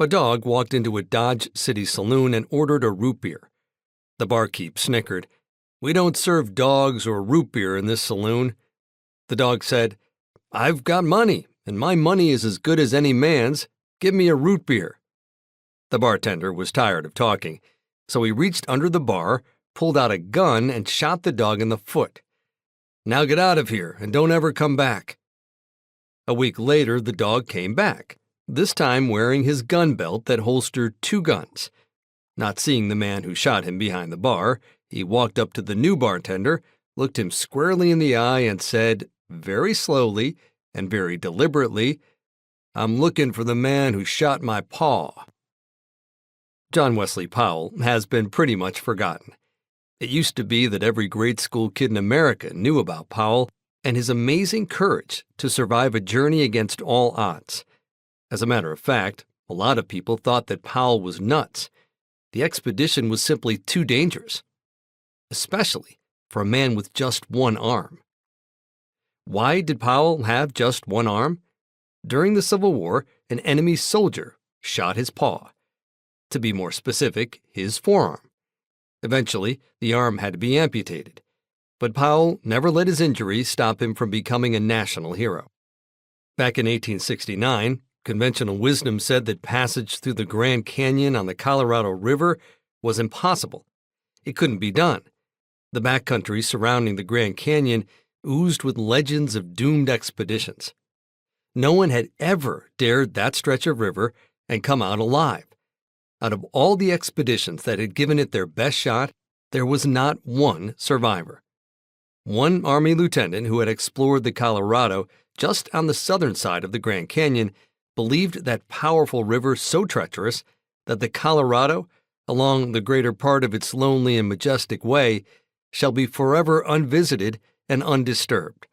A dog walked into a Dodge City saloon and ordered a root beer. The barkeep snickered. "We don't serve dogs or root beer in this saloon." The dog said, "I've got money, and my money is as good as any man's. Give me a root beer." The bartender was tired of talking, so he reached under the bar, pulled out a gun, and shot the dog in the foot. "Now get out of here and don't ever come back." A week later, the dog came back, this time wearing his gun belt that holstered 2 guns. Not seeing the man who shot him behind the bar, he walked up to the new bartender, looked him squarely in the eye, and said, very slowly and very deliberately, "I'm looking for the man who shot my paw." John Wesley Powell has been pretty much forgotten. It used to be that every grade school kid in America knew about Powell and his amazing courage to survive a journey against all odds. As a matter of fact, a lot of people thought that Powell was nuts. The expedition was simply too dangerous, especially for a man with just one arm. Why did Powell have just one arm? During the Civil War, an enemy soldier shot his paw. To be more specific, his forearm. Eventually, the arm had to be amputated, but Powell never let his injury stop him from becoming a national hero. Back in 1869, conventional wisdom said that passage through the Grand Canyon on the Colorado River was impossible. It couldn't be done. The backcountry surrounding the Grand Canyon oozed with legends of doomed expeditions. No one had ever dared that stretch of river and come out alive. Out of all the expeditions that had given it their best shot, there was not one survivor. One Army lieutenant who had explored the Colorado just on the southern side of the Grand Canyon believed that powerful river so treacherous that the Colorado, along the greater part of its lonely and majestic way, shall be forever unvisited and undisturbed.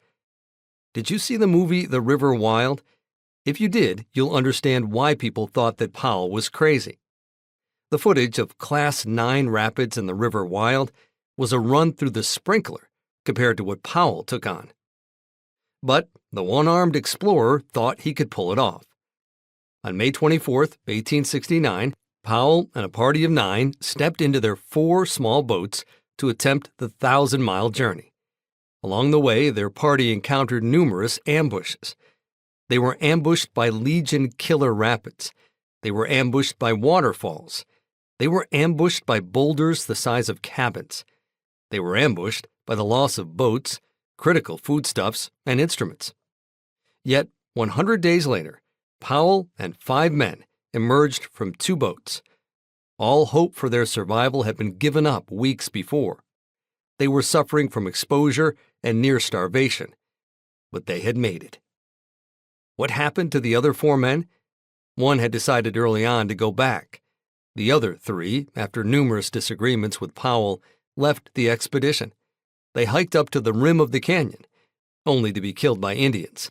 Did you see the movie The River Wild? If you did, you'll understand why people thought that Powell was crazy. The footage of Class 9 rapids in the River Wild was a run through the sprinkler compared to what Powell took on. But the one-armed explorer thought he could pull it off. On May 24, 1869, Powell and a party of 9 stepped into their 4 small boats to attempt the 1,000-mile journey. Along the way, their party encountered numerous ambushes. They were ambushed by Legion killer rapids. They were ambushed by waterfalls. They were ambushed by boulders the size of cabins. They were ambushed by the loss of boats, critical foodstuffs, and instruments. Yet, 100 days later, Powell and 5 men emerged from 2 boats. All hope for their survival had been given up weeks before. They were suffering from exposure and near starvation, but they had made it. What happened to the other 4 men? One had decided early on to go back. The other 3, after numerous disagreements with Powell, left the expedition. They hiked up to the rim of the canyon, only to be killed by Indians.